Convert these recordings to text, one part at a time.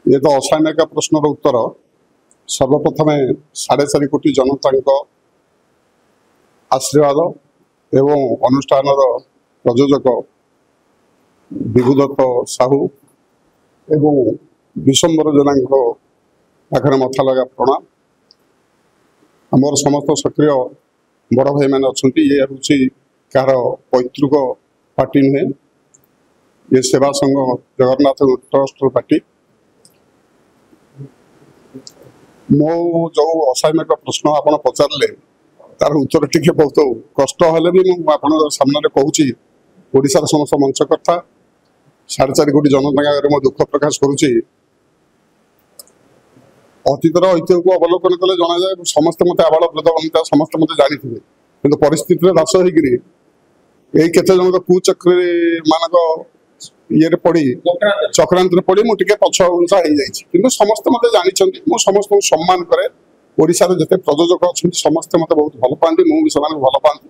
ये तो असामायिक प्रश्नर उत्तर सर्वप्रथम 4.5 कोटी जनता आशीर्वाद एवं अनुष्ठान प्रयोजक विभुदत्त साहू एवं विशंबर जना पाखे मथा लगा प्रणाम। आमर समस्त सक्रिय बड़ भाई मैंने अच्छा ये हूँ कह पैतृक पार्टी नुहे, ये सेवा संघ जगन्नाथ ट्रस्ट पार्टी। मो जो असामायिक प्रश्न आप पचारे तार उत्तर टी बहुत कष्ट हेल्ले भी मुझे सामने कहूँ ओडार समस्त मंचकर्ता 4.5 कोटी जनता आगे मो दुख प्रकाश करुच्ची। अतीतर ऐतिह्य को अवलोकन कले जना जाए समस्ते मत आबाल वृद्ध वनिता समस्ते मत जानी थे कि परिस्थिति दास होकर केते जन कुचक्री मानक ये पड़ी चक्रांत पड़ी मुझे पछ उंचा हो जाए समस्ते मत जानी समस्त सम्मान करे। ओडार जिते प्रयोजक अच्छा समस्ते मत बहुत भल पाती मुझे भल पाती।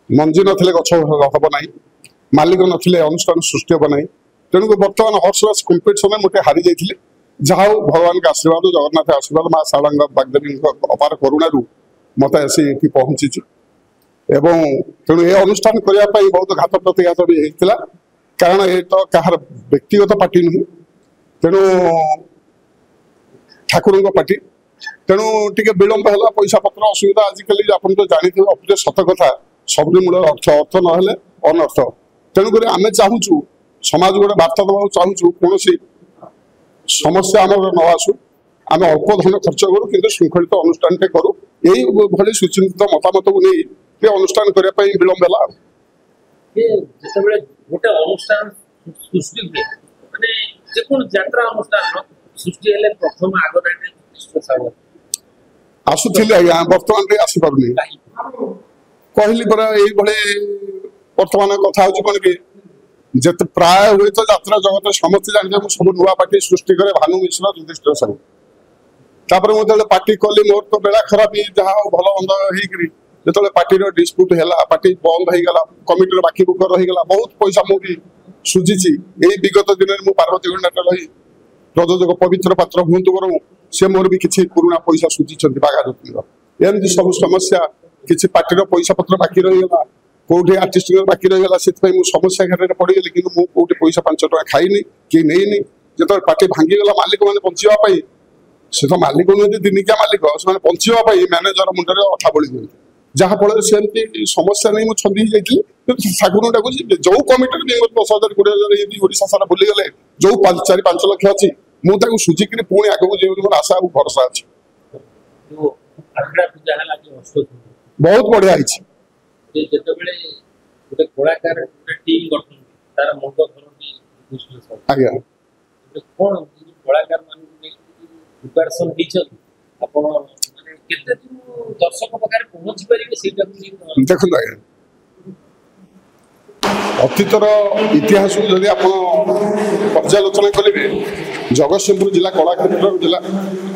मंजी नथिले गछ हम ना, मालिक नथिले अनुष्ठान सृष्टि हम ना। तेणुक बर्तमान हर्षराज कंपिटिशन में मुझे हारी जाइए जहा भगवान का आशीर्वाद जगन्नाथ आशीर्वाद माँ शारंग बागदेवी अपार करुणु मत आसी पहुंची एवं तेणु ये अनुष्ठान करने बहुत घात प्रतिघात भी होता कारण ये तो कहार व्यक्तिगत पार्टी नुह तेणु ठाकुर पार्टी तेणु टे विलंब है पैसा पत्र असुविधा आजिकल आप तो जानी अप्रिय सत कथा सब मूल अर्थ अर्थ ना अनर्थ। तेणुक आम चाहूँ समाज गोटे बार्ता देवा चाहूँ कौन समस्या आम न आसू आम अल्प धन खर्च करूँ कि श्रृंखलित अनुष्ठान टे करूँ यही भली सुचिंतित मतामत को नहीं अनुष्ठान करने विलंब है। गोटे अनुष्ठान सृष्टि हुए माने जेकोन यात्रा अनुष्ठान सृष्टि हेले प्रथम आगदाने आसुथिले आज्ञा वर्तमान आसी पारुनी कहली परा यही वर्तमान कथा हूँ कौन कि जिते प्राय हुए तो यात्रा जगत समस्त जाने सब नुआ पार्टी सृष्टि करे भानु मिश्र युधिष्ठिर साहू तापर मुझे पार्टी कली मोर तो बेला खराब जहाँ भल मंद हो जो पार्टी डिस्प्यूट है पार्टी बंद हो गला कमिटी बाकी बुक रहीगला बहुत पैसा मुझे सुझी यही विगत दिन में पार्वती गंडा रही प्रयोजक पवित्र पात्र हूँ बर सी मोर भी किसी पुराना पैसा सुझी बाघा ज्योति एमती सब समस्या किसी पार्टी पैसा पत्र बाकी रहीगला कौटे आर्टिस्ट बाकी रहीगला से समस्या घेर पड़गली कि कौटे पैसा 5 टका खाईनी कि नहीं जो पार्टी भांगीगला मालिक मैंने बचापी से तो मालिक नुहे दिनिकिया मालिक से बचापी मैनेजर मुंडे अठा बड़ी दिखते जहाँफल सेमती समस्या नहीं मुझे छंदी जाइए ठाकुर डाक जो कमिटी 10,000 20,000 ये ओडिशा सारा बुलीगले जो 4-5 लक्ष अच्छी मुझे सुझिक पुणी आगे जो मोर आशा और भरोसा अच्छी बहुत बढ़िया आज्ञा दर्शक पाखे पहुंची पारे देखो आज्ञा अतीतर इतिहास को जब आप पर्यालोचना करेंगे जगतसिंहपुर जिला कलाक्षेत्र जिला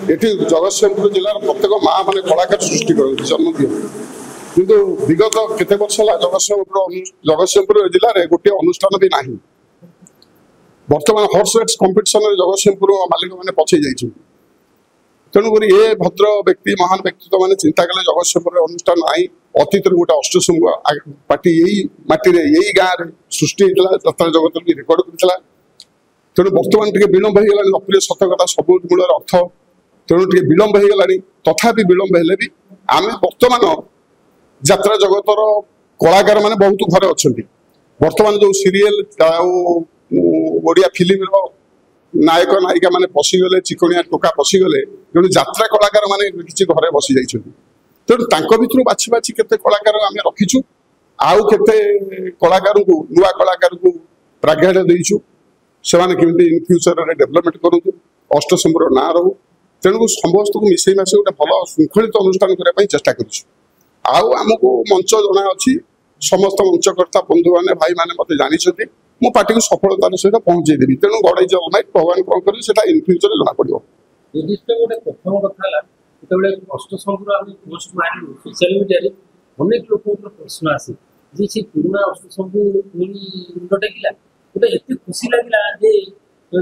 ये जगतसिंहपुर जिलार प्रत्येक माँ मैंने कलाकार सृष्टि करते जन्म दिए किंतु विगत केते वर्ष है जगतसिंहपुर जिले में गोटे अनुष्ठान भी नहीं। बर्तमान हॉर्स रेस कंपिटिशन जगतसिंहपुर मालिक मैंने पछे जाइए तेणुक ये भद्र व्यक्ति महान व्यक्तित्व मैंने चिंता कले जगतसिंहपुर अनुष्ठान आई अतीत गोटे अष्टशृंग पार्टी यही माटी यही गाँव सृष्टि होता जगत भी रेकर्ड करता तेणु बर्तमान टे विलंब हो अप्रिय सत कथा सब मूल अर्थ तेणु टे विलंब हो तथापि विलंब हेले भी आम बर्तमान यात्रा जगतर कलाकार मैंने बहुत घरे अच्छा बर्तमान जो सीरियल ओडिया फिल्म नायक नायिका मैंने पशिगले चिकनिया टोका पशिगले तेणु यात्रा कलाकार मैंने किसी घरे बसी जाइए तेणु भर बाछी बाछी केते कलाकार आम रखीचु आउ केते कलाकार को नुआ कलाकार को प्राज्ञान देइचु से केमी इन फ्यूचर डेभलपमेंट करूँ अष्टशंभुर ना रो तेणु समस्त को मिसई मासे गोटे भल श्रृंखलित अनुष्ठान करने चेष्टा करमको मंच जना अच्छी समस्त मंचकर्ता बंधु मैंने भाई मैंने मत जानी मो पार्टी को सफलतार सहित पहुंचे देवी तेणु गड़ाई जलनाई भगवान कौन करें इन फ्यूचर जना पड़ो। प्रथम कथा पोस्ट मारू सोशल मीडिया अनेक लोक प्रश्न आसे जी से पुराना अष्टशंभु मुंड टेकिला गोटे एत खुशी लगे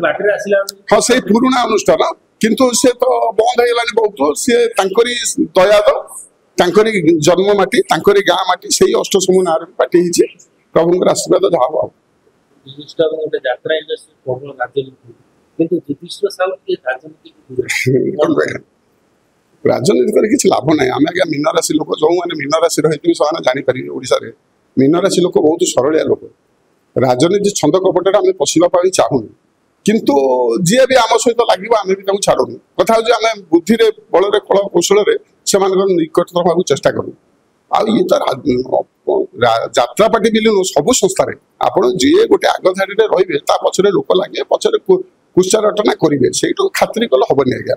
ବାଟରେ ଆସିଲା ହଁ ସେଇ ପୁରୁଣା ଅନୁଷ୍ଠାନ କିନ୍ତୁ ସେ ତ ବନ୍ଦ ହେଇଗଲାଣି ବହୁତ। ସେ ତାଙ୍କରି ଦୟାଦ ତାଙ୍କରି ଜନ୍ମ ମାଟି ତାଙ୍କରି ଗାଁ ମାଟି ସେଇ ଅଷ୍ଟସମ୍ଭୁ ନାଁରେ ପାର୍ଟି ହେଇଛି। ପ୍ରଭୁଙ୍କର ଆଶୀର୍ବାଦ ଯାହା ହବ। ବିଶିଷ୍ଟ ଗୋଟେ ଯାତ୍ରା ଇଣ୍ଡଷ୍ଟ୍ରି ପ୍ରବଳ ରାଜନୀତି କିନ୍ତୁ ଯୁଧିଷ୍ଠିର ସାହୁ ଟିକେ ରାଜନୀତି କଣ କହିବା ରାଜନୀତି କରି କିଛି ଲାଭ ନାହିଁ। ଆମେ ଆଜ୍ଞା ମୀନ ରାଶି ଲୋକ, ଯେଉଁମାନେ ମୀନ ରାଶିର ହେଇଥିବେ ସେମାନେ ଜାଣିପାରିବେ। ଓଡ଼ିଶାରେ ମୀନ ରାଶି ଲୋକ ବହୁତ ସରଳିଆ ଲୋକ। ରାଜନୀତି ଛନ୍ଦ କପଟରେ ଆମେ ପଶିବା ପାଇଁ ଚାହୁଁନୁ କିନ୍ତୁ ଯିଏ ବି ଆମ ସହିତ ଲାଗିବ ଆମେ ବି ତାଙ୍କୁ ଛାଡୁନୁ। କଥା ହଉଛି ଆମେ ବୁଦ୍ଧିରେ ବଳରେ କଳ କୌଶଳରେ ସେମାନଙ୍କର ନିକଟତର ହେବାକୁ ଚେଷ୍ଟା କରୁ। ଆଉ ଇଏ ତ ଯାତ୍ରା ପାର୍ଟି ବୋଲି ନୁହଁ, ସବୁ ସଂସ୍ଥାରେ ଆପଣ ଯିଏ ଗୋଟେ ଆଗ ଧାଡ଼ିରେ ରହିବେ ତା ପଛରେ ଲୋକ ଲାଗିବେ, ପଛରେ କୁଚାରଟନା କରିବେ, ସେଇଠୁ ଖାତିରି କଲେ ହବନି ଆଜ୍ଞା।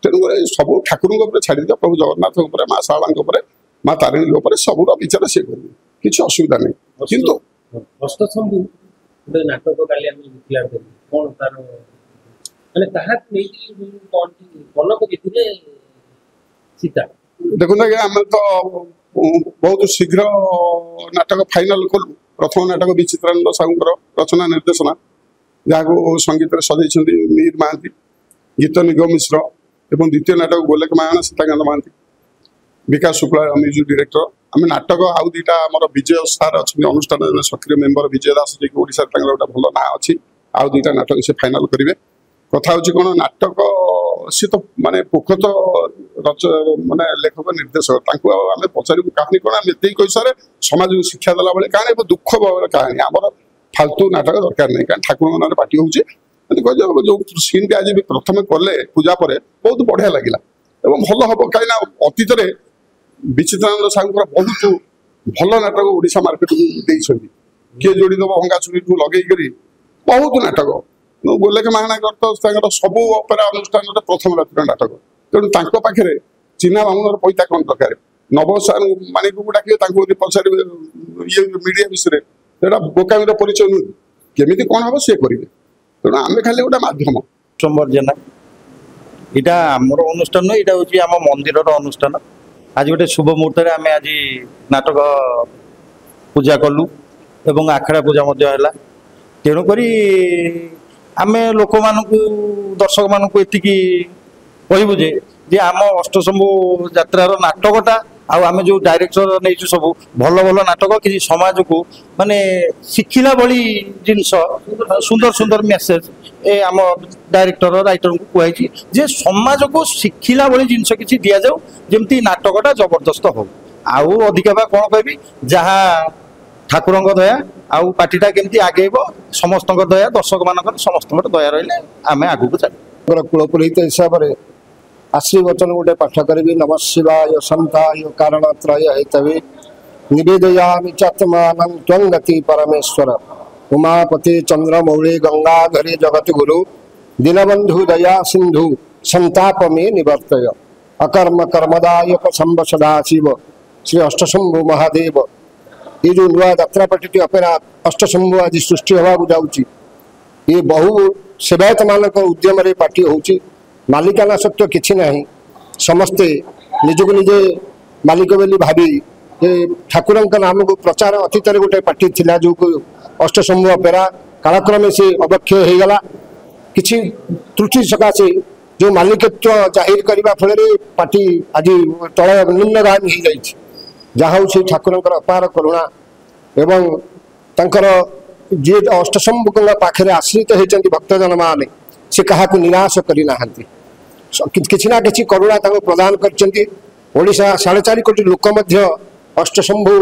ତେଣୁକରି ସବୁ ଠାକୁରଙ୍କ ଉପରେ ଛାଡ଼ିଦିଅ, ପ୍ରଭୁ ଜଗନ୍ନାଥଙ୍କ ଉପରେ, ମା ଶାରଳାଙ୍କ ଉପରେ, ମା ତାରିଣୀଙ୍କ ଉପରେ ସବୁର ବିଚାର ସେ କରିବେ, କିଛି ଅସୁବିଧା ନାହିଁ। କିନ୍ତୁ ଅଷ୍ଟସମ୍ଭୁ ଗୋଟେ ନାଟକ କାଲି ଆମେ ଦେଖିଲା କଣ ତାର ମାନେ ତାହାକୁ ନେଇକି କନକ ଜିତିଲେ ସୀତା। ଦେଖନ୍ତୁ ଆଜ୍ଞା ଆମେ ତ ବହୁତ ଶୀଘ୍ର ନାଟକ ଫାଇନାଲ କଲୁ। ପ୍ରଥମ ନାଟକ ବିଚିତ୍ରାନନ୍ଦ ସାହୁଙ୍କର ରଚନା ନିର୍ଦ୍ଦେଶନା, ଯାହାକୁ ସଙ୍ଗୀତରେ ସଜେଇଛନ୍ତି ମିହିର ମହାନ୍ତି, ଗୀତ ନିଗମ ମିଶ୍ର ଏବଂ ଦ୍ୱିତୀୟ ନାଟକ ଗୋଲେଖ ମାହାଣା ସୀତାକାନ୍ତ ମହାନ୍ତି, ବିକାଶ ଶୁକ୍ଲା ମ୍ୟୁଜିକ୍ ଡିରେକ୍ଟର। ଆମେ ନାଟକ ଆଉ ଦୁଇଟା ଆମର ବିଜୟ ସାର୍ ଅଛନ୍ତି ଅନୁଷ୍ଠାନ ସକ୍ରିୟ ମେମ୍ବର ବିଜୟ ଦାସ, ଯିଏକି ଓଡ଼ିଶାରେ ତାଙ୍କର ଗୋଟେ ଭଲ ନାଁ ଅଛି। ଆଉ ଦୁଇଟା ନାଟକ ସେ ଫାଇନାଲ କରିବେ। କଥା ହେଉଛି କ'ଣ ନାଟକ ସେ ତ ମାନେ ପୋଖତ ମାନେ ଲେଖକ ନିର୍ଦ୍ଦେଶକ, ତାଙ୍କୁ ଆଉ ଆମେ ପଚାରିବୁ କାହାଣୀ କ'ଣ? ଆମେ ଏତିକି କହିସାରେ ସମାଜକୁ ଶିକ୍ଷା ଦେଲା ବେଳେ କାହାଣୀ ଏବଂ ଦୁଃଖ କାହାଣୀ, ଆମର ଫାଲତୁ ନାଟକ ଦରକାର ନାହିଁ। କାରଣ ଠାକୁରଙ୍କ ନାଁରେ ପାର୍ଟି ହେଉଛି ଯୋଉ ସିନ୍ଟି ଆଜି ବି ପ୍ରଥମେ କଲେ ପୂଜା ପରେ ବହୁତ ବଢ଼ିଆ ଲାଗିଲା ଏବଂ ଭଲ ହବ। କାହିଁକିନା ଅତୀତରେ ବିଚିତ୍ରାନନ୍ଦ ସାହୁଙ୍କର ବହୁତ ଭଲ ନାଟକ ଓଡ଼ିଶା ମାର୍କେଟକୁ ଦେଇଛନ୍ତି। କିଏ ଯୋଡ଼ିଦେବ ଭଙ୍ଗା ଚୁରିଠୁ ଲଗେଇକରି ବହୁତ ନାଟକ। ଗୋଲେଖ ମାହାଣାଙ୍କର ତ ତାଙ୍କର ସବୁ ଅପେରା ଅନୁଷ୍ଠାନରେ ପ୍ରଥମ ରାତିର ନାଟକ। ତେଣୁ ତାଙ୍କ ପାଖରେ ଚିହ୍ନା ବାମୁଣର ପଇତା କ'ଣ ଦରକାର? ନବ ସାର୍ ମାଣିକକୁ ଡାକିବେ, ତାଙ୍କୁ ଯଦି ପଚାରିବେ ଇଏ ମିଡ଼ିଆ ବିଷୟରେ, ସେଇଟା ବୋକାମିର ପରିଚୟ ନୁହେଁ। କେମିତି କ'ଣ ହବ ସିଏ କରିବେ। ତେଣୁ ଆମେ ଖାଲି ଗୋଟେ ମାଧ୍ୟମ। ସମ୍ବର୍ଜନା ଏଇଟା ଆମର ଅନୁଷ୍ଠାନ ନୁହେଁ, ଏଇଟା ହେଉଛି ଆମ ମନ୍ଦିରର ଅନୁଷ୍ଠାନ। ଆଜି ଗୋଟେ ଶୁଭ ମୁହୂର୍ତ୍ତରେ ଆମେ ଆଜି ନାଟକ ପୂଜା କଲୁ ଏବଂ ଆଖଡ଼ା ପୂଜା ମଧ୍ୟ ହେଲା। ତେଣୁକରି ଆମେ ଲୋକମାନଙ୍କୁ ଦର୍ଶକମାନଙ୍କୁ ଏତିକି କହିବୁ ଯେ ଆମ ଅଷ୍ଟସମ୍ଭୁ ଯାତ୍ରାର ନାଟକଟା ଆଉ ଆମେ ଯେଉଁ ଡାଇରେକ୍ଟର ନେଇଛୁ ସବୁ ଭଲ ଭଲ ନାଟକ କିଛି ସମାଜକୁ ମାନେ ଶିଖିଲା ଭଳି ଜିନିଷ, ସୁନ୍ଦର ସୁନ୍ଦର ମେସେଜ ଏ ଆମ ଡାଇରେକ୍ଟର ରାଇଟରଙ୍କୁ କୁହାଯାଇଛି ଯେ ସମାଜକୁ ଶିଖିଲା ଭଳି ଜିନିଷ କିଛି ଦିଆଯାଉ, ଯେମିତି ନାଟକଟା ଜବରଦସ୍ତ ହଉ। ଆଉ ଅଧିକା ବା କ'ଣ କହିବି, ଯାହା ଠାକୁରଙ୍କ ଦୟା ଆଉ ପାର୍ଟିଟା କେମିତି ଆଗେଇବ, ସମସ୍ତଙ୍କ ଦୟା, ଦର୍ଶକମାନଙ୍କର ସମସ୍ତଙ୍କର ଦୟା ରହିଲେ ଆମେ ଆଗକୁ ଚାଲିବୁ। କୁଳପୁରୋହିତ ହିସାବରେ ଆଶୀର୍ବଚନ ଗୋଟେ ପାଠ କରିବି। ନମ ଶିବାୟ ସନ୍ତାୟ କାରଣତ୍ରୟ ହେତବେ ନିବେଦୟାମି ଚାତ୍ମାनं ତ୍ୱଂ ଗତି ପରମେଶ୍ୱର ଉମାପତି ଚନ୍ଦ୍ରମୌଳି ଗଙ୍ଗାଧରେ ଜଗତଗୁରୁ ଦୀନବନ୍ଧୁ ଦୟା ସିନ୍ଧୁ ସନ୍ତାପ ମେ ନିବର୍ତ୍ତୟ ଅକର୍ମ କର୍ମଦାୟକ ଶମ୍ଭ ସଦାଶିବ ଶ୍ରୀ ଅଷ୍ଟଶମ୍ଭୁ ମହାଦେବ। ये जो नुआ यात्रा पार्टी अपेरा अष्टशंभु आज सृष्टि होगा जाऊँगी, ये बहु सेवायत मान उद्यम पार्टी होची। मालिकाना सत्य किसी ना, समस्ते निजक निजे मालिक बोली भावी ठाकुर नाम को प्रचार अतीत गोटे पार्टी थिला जो अष्टशंभु अपेरा कालक्रमे से अवक्षय हो गला। किसी त्रुटि सकाशे जो मालिकत्व जाहिर करने फल पार्टी आज तल निम्नगामी हो जाए। जहाँ हूँ ठाकुर अपार करुणा एवं तांकर जी अष्टशंभु पाखे आश्रित होती भक्तजन मैंने से क्या निराश करना कि ना कि करुणा प्रदान करशा 4.5 कोटी लोक अष्टशंभु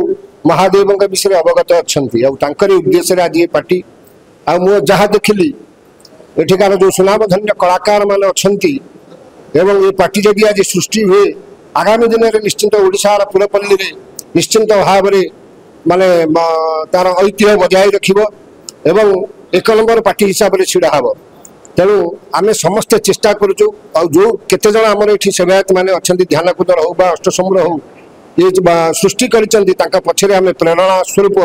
महादेव विषय अवगत अच्छा उद्देश्य आज ये पार्टी आ जहाँ देखिली एठिकार जो सुनामधन्य कलाकार मान अच्छा ये पार्टी जदि आज सृष्टि हुए आगामी दिन में निश्चिंत ओडिशार पुरपल्ली रे निश्चिंत भाव में माने तार ऐतिह्य बजाय रखिब एवं 1 नंबर पार्टी हिसाब से छिड़ा हम। तेणु आम समस्ते चेष्टा करुचु जो केते जन आमर ये सेवायत मैंने अच्छा ध्यानकुदर हो अष्टशंभु हो ये सृष्टि कर पछरे आम प्रेरणा स्वरूप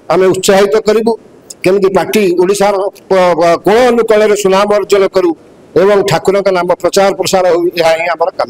आम उत्साहित करूँ केमती पार्टी ओडिशार कोण अनुकूल सुनाम अर्जन करूँ एवं ठाकुर नाम प्रचार प्रसार हो, यह आम काम।